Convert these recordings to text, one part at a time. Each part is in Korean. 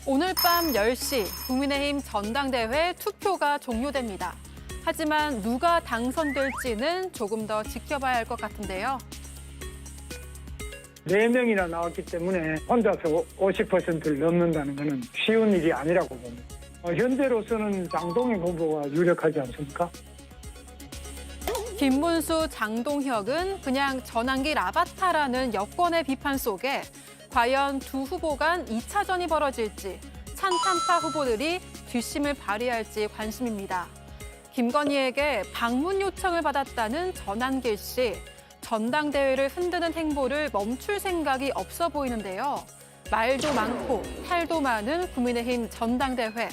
오늘 밤 10시 국민의힘 전당대회 투표가 종료됩니다. 하지만 누가 당선될지는 조금 더 지켜봐야 할 것 같은데요. 4명이나 나왔기 때문에 혼자서 50%를 넘는다는 것은 쉬운 일이 아니라고 봅니다. 현재로서는 장동혁 후보가 유력하지 않습니까? 김문수, 장동혁은 그냥 전환길 아바타라는 여권의 비판 속에 과연 두 후보 간 2차전이 벌어질지 찬탄파 후보들이 뒷심을 발휘할지 관심입니다. 김건희에게 방문 요청을 받았다는 전환길 씨. 전당대회를 흔드는 행보를 멈출 생각이 없어 보이는데요. 말도 많고 탈도 많은 국민의힘 전당대회.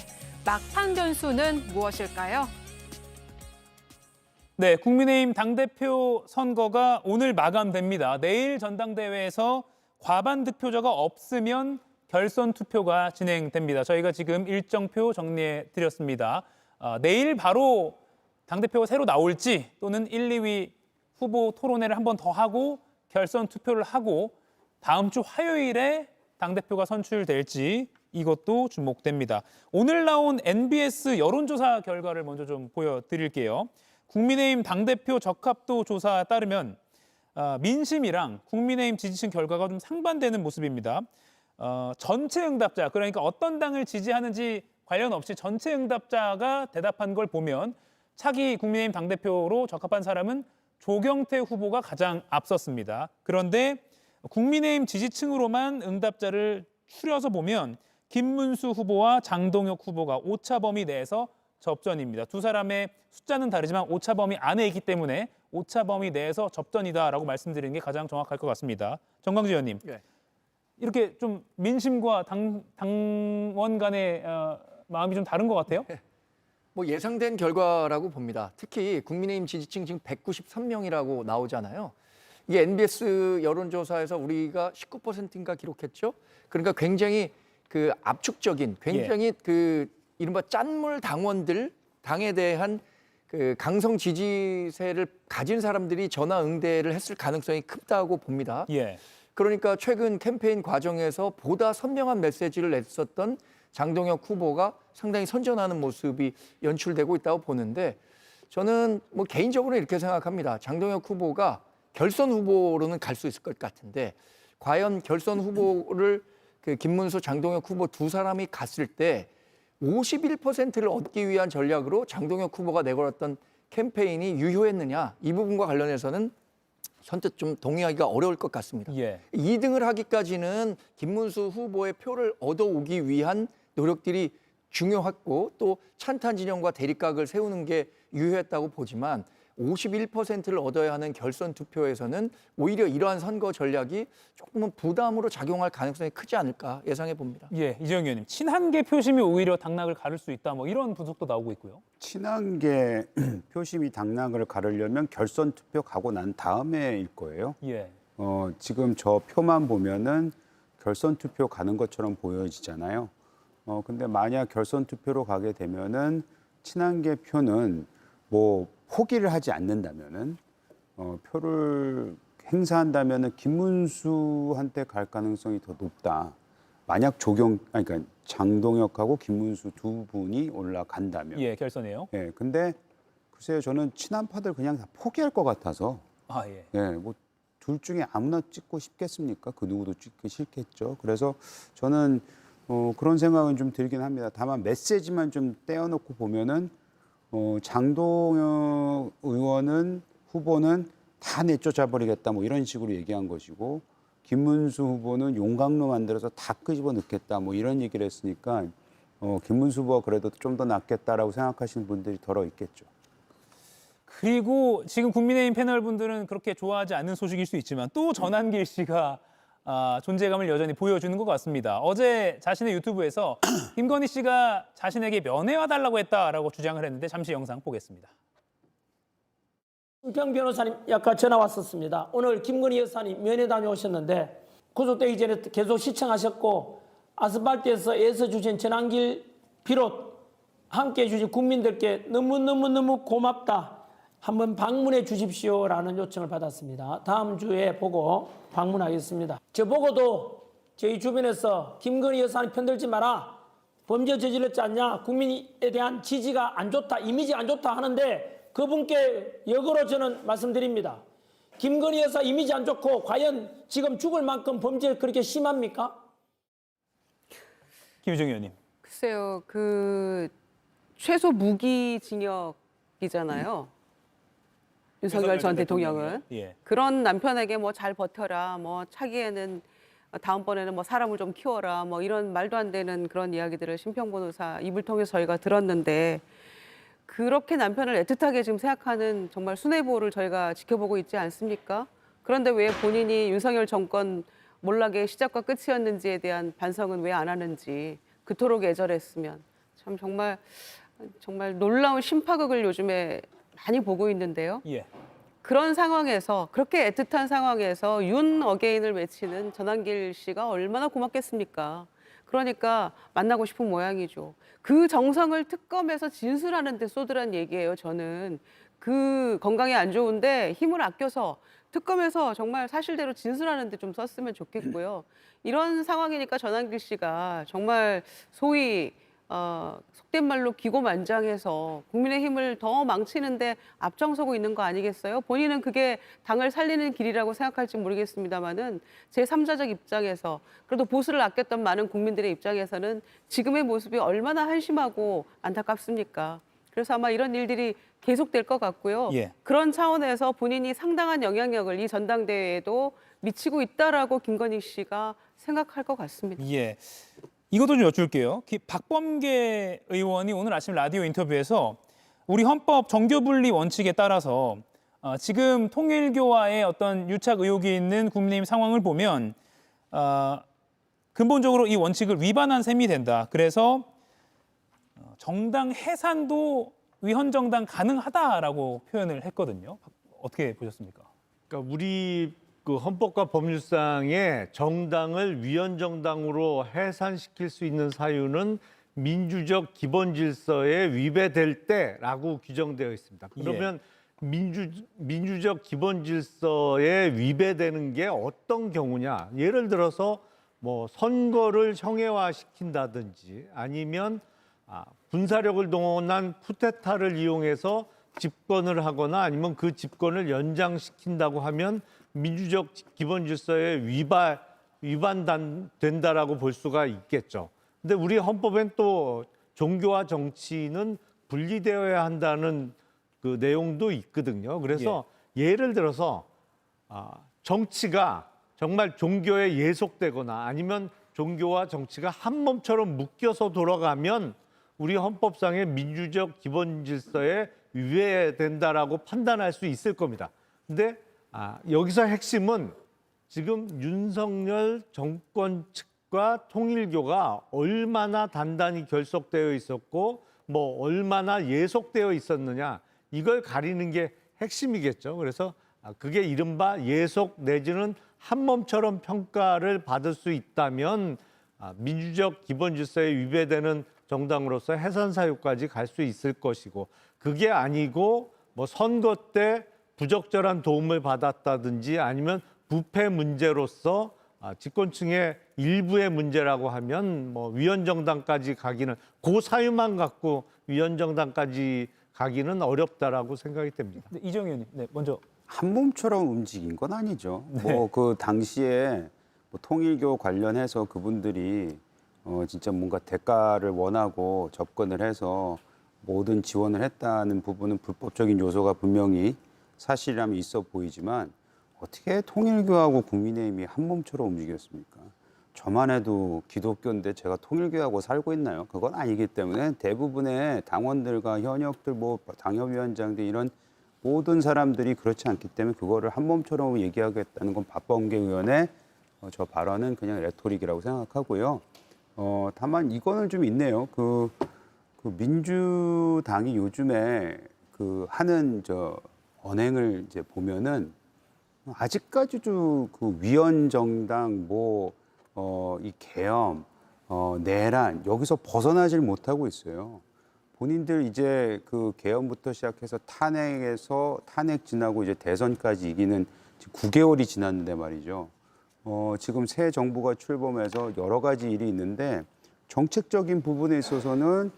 막판 변수는 무엇일까요? 네, 국민의힘 당대표 선거가 오늘 마감됩니다. 내일 전당대회에서 과반 득표자가 없으면 결선 투표가 진행됩니다. 저희가 지금 일정표 정리해 드렸습니다. 내일 바로 당대표가 새로 나올지 또는 1, 2위 후보 토론회를 한 번 더 하고 결선 투표를 하고 다음 주 화요일에 당대표가 선출될지 이것도 주목됩니다. 오늘 나온 NBS 여론조사 결과를 먼저 좀 보여드릴게요. 국민의힘 당대표 적합도 조사에 따르면 민심이랑 국민의힘 지지층 결과가 좀 상반되는 모습입니다. 전체 응답자, 그러니까 어떤 당을 지지하는지 관련 없이 전체 응답자가 대답한 걸 보면 차기 국민의힘 당대표로 적합한 사람은 조경태 후보가 가장 앞섰습니다. 그런데 국민의힘 지지층으로만 응답자를 추려서 보면 김문수 후보와 장동혁 후보가 오차 범위 내에서 접전입니다. 두 사람의 숫자는 다르지만 오차 범위 안에 있기 때문에 오차 범위 내에서 접전이다라고 말씀드리는 게 가장 정확할 것 같습니다. 정광재 의원님, 네. 이렇게 좀 민심과 당원 간의 마음이 좀 다른 것 같아요? 뭐 예상된 결과라고 봅니다. 특히 국민의힘 지지층 지금 193명이라고 나오잖아요. 이게 NBS 여론조사에서 우리가 19%인가 기록했죠. 그러니까 굉장히 그 압축적인, 굉장히 그 이른바 짠물 당원들, 당에 대한 그 강성 지지세를 가진 사람들이 전화 응대를 했을 가능성이 크다고 봅니다. 예. 그러니까 최근 캠페인 과정에서 보다 선명한 메시지를 냈었던 장동혁 후보가 상당히 선전하는 모습이 연출되고 있다고 보는데 저는 뭐 개인적으로 이렇게 생각합니다. 장동혁 후보가 결선 후보로는 갈 수 있을 것 같은데 과연 결선 후보를 그 김문수, 장동혁 후보 두 사람이 갔을 때 51%를 얻기 위한 전략으로 장동혁 후보가 내걸었던 캠페인이 유효했느냐 이 부분과 관련해서는 선뜻 좀 동의하기가 어려울 것 같습니다. 예. 2등을 하기까지는 김문수 후보의 표를 얻어오기 위한 노력들이 중요했고 또 찬탄 진영과 대립각을 세우는 게 유효했다고 보지만 51%를 얻어야 하는 결선 투표에서는 오히려 이러한 선거 전략이 조금은 부담으로 작용할 가능성이 크지 않을까 예상해 봅니다. 예, 이재용 의원님, 친한계 표심이 오히려 당락을 가를 수 있다, 뭐 이런 분석도 나오고 있고요. 친한계 표심이 당락을 가르려면 결선 투표 가고 난 다음에일 거예요. 예. 지금 저 표만 보면은 결선 투표 가는 것처럼 보여지잖아요. 근데 만약 결선 투표로 가게 되면은 친한계 표는 뭐 포기를 하지 않는다면은 표를 행사한다면은 김문수한테 갈 가능성이 더 높다. 만약 그러니까 장동혁하고 김문수 두 분이 올라간다면. 예, 결선이에요. 예, 근데 글쎄요, 저는 친한파들 그냥 다 포기할 것 같아서. 아, 예. 예, 뭐 둘 중에 아무나 찍고 싶겠습니까? 그 누구도 찍기 싫겠죠. 그래서 저는 그런 생각은 좀 들긴 합니다. 다만 메시지만 좀 떼어놓고 보면은 장동혁 의원은 후보는 다 내쫓아버리겠다 뭐 이런 식으로 얘기한 것이고 김문수 후보는 용광로 만들어서 다 끄집어 넣겠다 뭐 이런 얘기를 했으니까 김문수 후보가 그래도 좀 더 낫겠다라고 생각하시는 분들이 덜어 있겠죠. 그리고 지금 국민의힘 패널 분들은 그렇게 좋아하지 않는 소식일 수 있지만 또 전한길 씨가 존재감을 여전히 보여주는 것 같습니다. 어제 자신의 유튜브에서 김건희 씨가 자신에게 면회와달라고 했다라고 주장을 했는데 잠시 영상 보겠습니다. 김평 변호사님 아까 전화 왔었습니다. 오늘 김건희 여사님 면회 다녀오셨는데 구속되기 전에 계속 시청하셨고 아스팔트에서 애써 주신 전환길 비롯 함께해 주신 국민들께 너무너무 고맙다. 한번 방문해 주십시오라는 요청을 받았습니다. 다음 주에 보고 방문하겠습니다. 저보고도 저희 주변에서 김건희 여사님 편들지 마라. 범죄 저질렀지 않냐, 국민에 대한 지지가 안 좋다, 이미지 안 좋다 하는데 그분께 역으로 저는 말씀드립니다. 김건희 여사 이미지 안 좋고 과연 지금 죽을 만큼 범죄 그렇게 심합니까? 김유정 의원님. 글쎄요, 최소 무기징역이잖아요. 윤석열 전 대통령은. 예. 그런 남편에게 뭐 잘 버텨라, 뭐 차기에는 다음번에는 뭐 사람을 좀 키워라, 뭐 이런 말도 안 되는 그런 이야기들을 심평 변호사 입을 통해서 저희가 들었는데, 그렇게 남편을 애틋하게 지금 생각하는 정말 수뇌부를 저희가 지켜보고 있지 않습니까? 그런데 왜 본인이 윤석열 정권 몰락의 시작과 끝이었는지에 대한 반성은 왜 안 하는지, 그토록 애절했으면. 참 정말 놀라운 심파극을 요즘에 많이 보고 있는데요. 예. 그런 상황에서, 그렇게 애틋한 상황에서 윤 어게인을 외치는 전한길 씨가 얼마나 고맙겠습니까? 그러니까 만나고 싶은 모양이죠. 그 정성을 특검에서 진술하는 데 쏟으란 얘기예요, 저는. 그 건강이 안 좋은데 힘을 아껴서 특검에서 정말 사실대로 진술하는 데 좀 썼으면 좋겠고요. 이런 상황이니까 전한길 씨가 정말 소위 속된 말로 기고만장해서 국민의힘을 더 망치는데 앞장서고 있는 거 아니겠어요? 본인은 그게 당을 살리는 길이라고 생각할지 모르겠습니다만은 제3자적 입장에서, 그래도 보수를 아꼈던 많은 국민들의 입장에서는 지금의 모습이 얼마나 한심하고 안타깝습니까? 그래서 아마 이런 일들이 계속될 것 같고요. 예. 그런 차원에서 본인이 상당한 영향력을 이 전당대회에도 미치고 있다라고 김건희 씨가 생각할 것 같습니다. 예. 이것도 좀 여쭐게요. 박범계 의원이 오늘 아침 라디오 인터뷰에서 우리 헌법 정교분리 원칙에 따라서 지금 통일교와의 어떤 유착 의혹이 있는 국민의힘 상황을 보면 근본적으로 이 원칙을 위반한 셈이 된다. 그래서 정당 해산도 위헌정당 가능하다라고 표현을 했거든요. 어떻게 보셨습니까? 그러니까 우리 그 헌법과 법률상에 정당을 위헌정당으로 해산시킬 수 있는 사유는 민주적 기본 질서에 위배될 때라고 규정되어 있습니다. 그러면 민주적 기본 질서에 위배되는 게 어떤 경우냐? 예를 들어서 뭐 선거를 형해화시킨다든지 아니면 군사력을 동원한 쿠데타를 이용해서 집권을 하거나 아니면 그 집권을 연장시킨다고 하면 민주적 기본 질서에 위반된다라고 볼 수가 있겠죠. 근데 우리 헌법엔 또 종교와 정치는 분리되어야 한다는 그 내용도 있거든요. 그래서 예를 들어서 정치가 정말 종교에 예속되거나 아니면 종교와 정치가 한 몸처럼 묶여서 돌아가면 우리 헌법상의 민주적 기본 질서에 위배된다라고 판단할 수 있을 겁니다. 근데 여기서 핵심은 지금 윤석열 정권 측과 통일교가 얼마나 단단히 결속되어 있었고 뭐 얼마나 예속되어 있었느냐, 이걸 가리는 게 핵심이겠죠. 그래서 그게 이른바 예속 내지는 한 몸처럼 평가를 받을 수 있다면 민주적 기본 질서에 위배되는 정당으로서 해산 사유까지 갈 수 있을 것이고, 그게 아니고 뭐 선거 때 부적절한 도움을 받았다든지 아니면 부패 문제로서 집권층의 일부의 문제라고 하면 뭐 위헌정당까지 가기는, 그 사유만 갖고 위헌정당까지 가기는 어렵다라고 생각이 됩니다. 네, 이정희 의원님, 네, 먼저. 한 몸처럼 움직인 건 아니죠. 네. 뭐 그 당시에 뭐 통일교 관련해서 그분들이 진짜 뭔가 대가를 원하고 접근을 해서 모든 지원을 했다는 부분은 불법적인 요소가 분명히 사실이라면 있어 보이지만, 어떻게 통일교하고 국민의힘이 한 몸처럼 움직였습니까? 저만 해도 기독교인데 제가 통일교하고 살고 있나요? 그건 아니기 때문에 대부분의 당원들과 현역들, 뭐 당협위원장들, 이런 모든 사람들이 그렇지 않기 때문에 그거를 한 몸처럼 얘기하겠다는 건 박범계 의원의 저 발언은 그냥 레토릭이라고 생각하고요. 다만 이거는 좀 있네요. 그 민주당이 요즘에 그 하는 언행을 이제 보면은 아직까지도 그 위헌정당, 이 계엄, 내란, 여기서 벗어나질 못하고 있어요. 본인들 이제 그 계엄부터 시작해서 탄핵 지나고 이제 대선까지 이기는 9개월이 지났는데 말이죠. 지금 새 정부가 출범해서 여러 가지 일이 있는데 정책적인 부분에 있어서는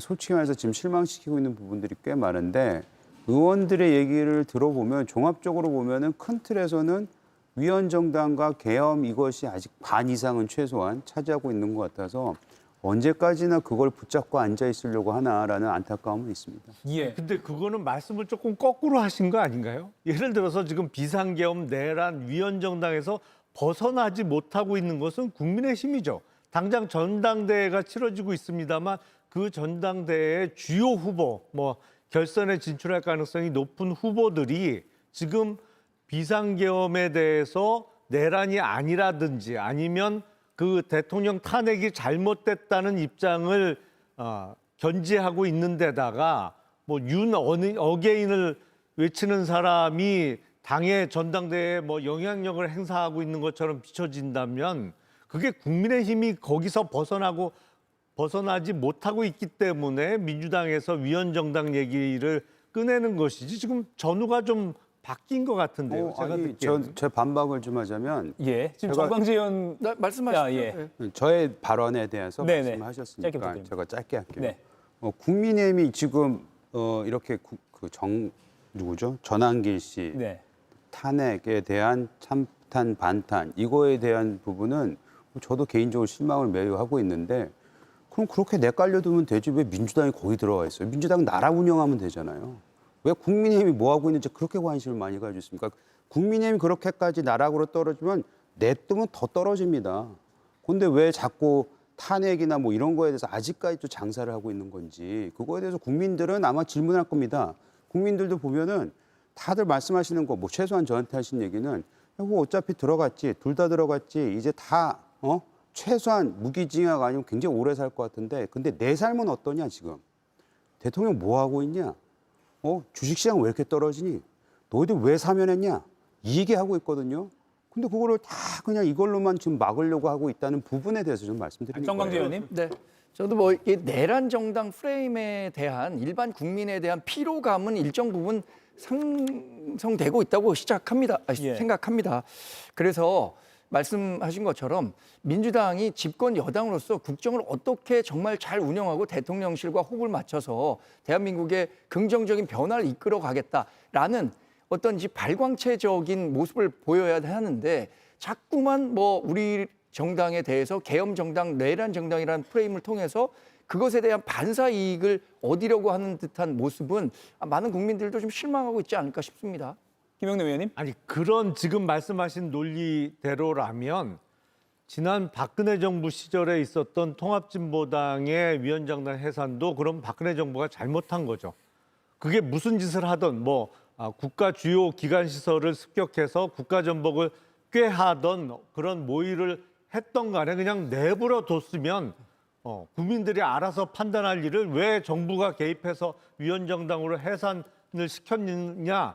솔직히 말해서 지금 실망시키고 있는 부분들이 꽤 많은데 의원들의 얘기를 들어보면 종합적으로 보면은 큰 틀에서는 위헌정당과 계엄 이것이 아직 반 이상은 최소한 차지하고 있는 것 같아서 언제까지나 그걸 붙잡고 앉아 있으려고 하나라는 안타까움은 있습니다. 예. 근데 그거는 말씀을 조금 거꾸로 하신 거 아닌가요? 예를 들어서 지금 비상계엄, 내란, 위헌정당에서 벗어나지 못하고 있는 것은 국민의힘이죠. 당장 전당대회가 치러지고 있습니다만 그 전당대회의 주요 후보, 뭐 결선에 진출할 가능성이 높은 후보들이 지금 비상계엄에 대해서 내란이 아니라든지 아니면 그 대통령 탄핵이 잘못됐다는 입장을 견지하고 있는 데다가 뭐 어게인을 외치는 사람이 당의 전당대회에 뭐 영향력을 행사하고 있는 것처럼 비춰진다면 그게 국민의힘이 거기서 벗어나지 못하고 있기 때문에 민주당에서 위헌정당 얘기를 꺼내는 것이지 지금 전후가 좀 바뀐 것 같은데요. 제가 듣기에는. 제 반박을 좀 하자면 예. 지금 제가- 정광재 의원 말씀하시죠. 예. 저의 발언에 대해서 네네. 짧게 말씀하셨으니까 부탁드립니다. 제가 짧게 할게요. 네. 국민의힘이 지금 이렇게 누구죠? 전한길 씨 네. 탄핵에 대한 참탄 반탄 이거에 대한 부분은 저도 개인적으로 실망을 매우 하고 있는데 그럼 그렇게 내깔려두면 되지 왜 민주당이 거기 들어가 있어요? 민주당 나라 운영하면 되잖아요. 왜 국민의힘이 뭐 하고 있는지 그렇게 관심을 많이 가지고 있습니까? 국민의힘이 그렇게까지 나락으로 떨어지면 냅두면 더 떨어집니다. 근데 왜 자꾸 탄핵이나 뭐 이런 거에 대해서 아직까지 또 장사를 하고 있는 건지 그거에 대해서 국민들은 아마 질문할 겁니다. 국민들도 보면은 다들 말씀하시는 거 뭐 최소한 저한테 하신 얘기는 뭐 어차피 들어갔지 둘 다 들어갔지 이제 다 최소한 무기징역 아니면 굉장히 오래 살 것 같은데 근데 내 삶은 어떠냐 지금 대통령 뭐 하고 있냐 주식시장 왜 이렇게 떨어지니 너희들 왜 사면했냐 이 얘기하고 있거든요. 근데 그거를 다 그냥 이걸로만 지금 막으려고 하고 있다는 부분에 대해서 좀 말씀드리는 정광재 거예요. 의원님. 네. 저도 뭐 이 내란 정당 프레임에 대한 일반 국민에 대한 피로감은 일정 부분 상성되고 있다고 예. 생각합니다. 그래서 말씀하신 것처럼 민주당이 집권 여당으로서 국정을 어떻게 정말 잘 운영하고 대통령실과 호흡을 맞춰서 대한민국의 긍정적인 변화를 이끌어 가겠다라는 어떤 발광체적인 모습을 보여야 하는데 자꾸만 뭐 우리 정당에 대해서 계엄 정당, 내란 정당이라는 프레임을 통해서 그것에 대한 반사 이익을 얻으려고 하는 듯한 모습은 많은 국민들도 좀 실망하고 있지 않을까 싶습니다. 김영래 의원님. 아니 그런 지금 말씀하신 논리대로라면 지난 박근혜 정부 시절에 있었던 통합진보당의 위헌정당 해산도 그럼 박근혜 정부가 잘못한 거죠. 그게 무슨 짓을 하던 국가 주요 기관 시설을 습격해서 국가전복을 꾀하던 그런 모의를 했던 간에 그냥 내버려 뒀으면 국민들이 알아서 판단할 일을 왜 정부가 개입해서 위헌정당으로 해산을 시켰느냐라는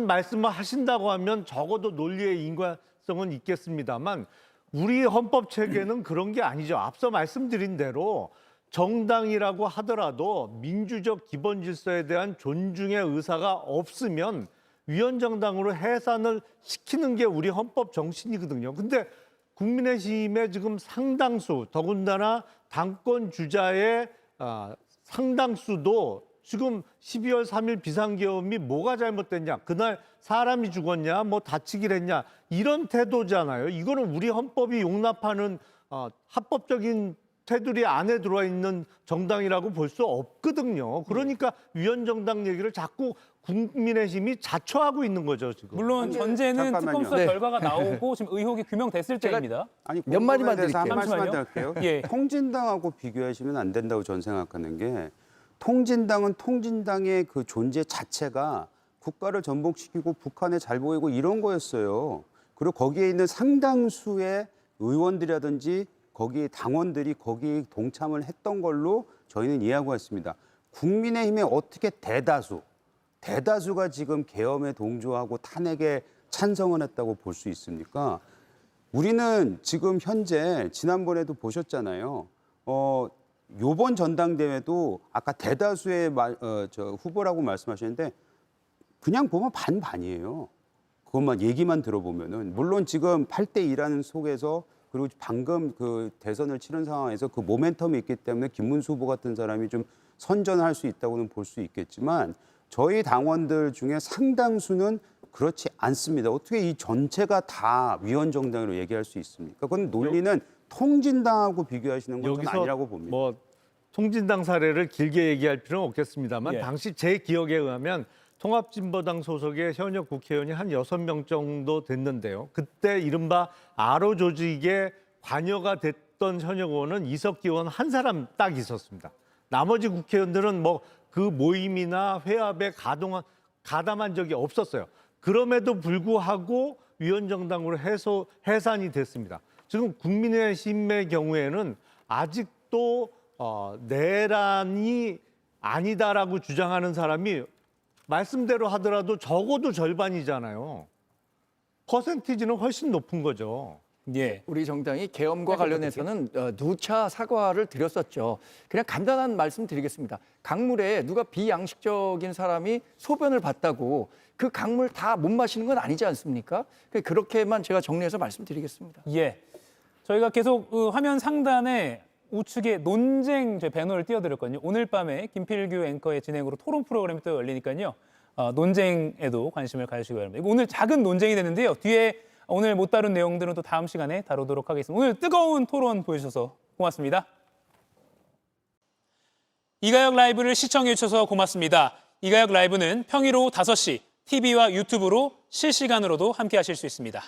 말씀을 하신다고 하면 적어도 논리의 인과성은 있겠습니다만 우리 헌법 체계는 그런 게 아니죠. 앞서 말씀드린 대로 정당이라고 하더라도 민주적 기본 질서에 대한 존중의 의사가 없으면 위헌정당으로 해산을 시키는 게 우리 헌법 정신이거든요. 근데 국민의힘의 지금 상당수, 더군다나 당권 주자의 상당수도 지금 12월 3일 비상계엄이 뭐가 잘못됐냐, 그날 사람이 죽었냐, 뭐 다치기를 했냐, 이런 태도잖아요. 이거는 우리 헌법이 용납하는 합법적인 테두리 안에 들어와 있는 정당이라고 볼 수 없거든요. 그러니까 위헌정당 얘기를 자꾸 국민의힘이 자초하고 있는 거죠, 지금. 물론 전제는 잠깐만요. 특검 수사 네. 결과가 나오고 지금 의혹이 규명됐을 때입니다. 아니, 몇 마디만 대해서 한 드릴게요. 말씀만 더 잠시만요. 할게요. 예. 통진당하고 비교하시면 안 된다고 저는 생각하는 게 통진당은 통진당의 그 존재 자체가 국가를 전복시키고 북한에 잘 보이고 이런 거였어요. 그리고 거기에 있는 상당수의 의원들이라든지 거기 당원들이 거기 동참을 했던 걸로 저희는 이해하고 있습니다. 국민의힘의 어떻게 대다수가 지금 계엄에 동조하고 탄핵에 찬성을 했다고 볼 수 있습니까? 우리는 지금 현재 지난번에도 보셨잖아요. 요번 전당대회도 아까 대다수의 후보라고 말씀하셨는데 그냥 보면 반반이에요. 그것만 얘기만 들어보면은 물론 지금 8대 2라는 속에서 그리고 방금 그 대선을 치른 상황에서 그 모멘텀이 있기 때문에 김문수 후보 같은 사람이 좀 선전할 수 있다고는 볼 수 있겠지만 저희 당원들 중에 상당수는 그렇지 않습니다. 어떻게 이 전체가 다 위헌정당으로 얘기할 수 있습니까? 그건 논리는 통진당하고 비교하시는 건 저는 아니라고 봅니다. 뭐 통진당 사례를 길게 얘기할 필요는 없겠습니다만 예. 당시 제 기억에 의하면 통합진보당 소속의 현역 국회의원이 한 6명 정도 됐는데요. 그때 이른바 아로 조직에 관여가 됐던 현역 의원은 이석기 의원 한 사람 딱 있었습니다. 나머지 국회의원들은 뭐 그 모임이나 회합에 가담한 적이 없었어요. 그럼에도 불구하고 위헌정당으로 해산이 됐습니다. 지금 국민의힘의 경우에는 아직도 내란이 아니다라고 주장하는 사람이 말씀대로 하더라도 적어도 절반이잖아요. 퍼센티지는 훨씬 높은 거죠. 예. 우리 정당이 계엄과 관련해서는 누차 사과를 드렸었죠. 그냥 간단한 말씀 드리겠습니다. 강물에 누가 비양식적인 사람이 소변을 봤다고 그 강물 다 못 마시는 건 아니지 않습니까? 그렇게만 제가 정리해서 말씀드리겠습니다. 예. 저희가 계속 화면 상단에 우측에 논쟁 제 배너를 띄워드렸거든요. 오늘 밤에 김필규 앵커의 진행으로 토론 프로그램이 또 열리니까요. 논쟁에도 관심을 가지시기 바랍니다. 이거 오늘 작은 논쟁이 되는데요. 뒤에 오늘 못 다룬 내용들은 또 다음 시간에 다루도록 하겠습니다. 오늘 뜨거운 토론 보여주셔서 고맙습니다. 이가혁 라이브를 시청해 주셔서 고맙습니다. 이가혁 라이브는 평일 오후 5시 TV와 유튜브로 실시간으로도 함께 하실 수 있습니다.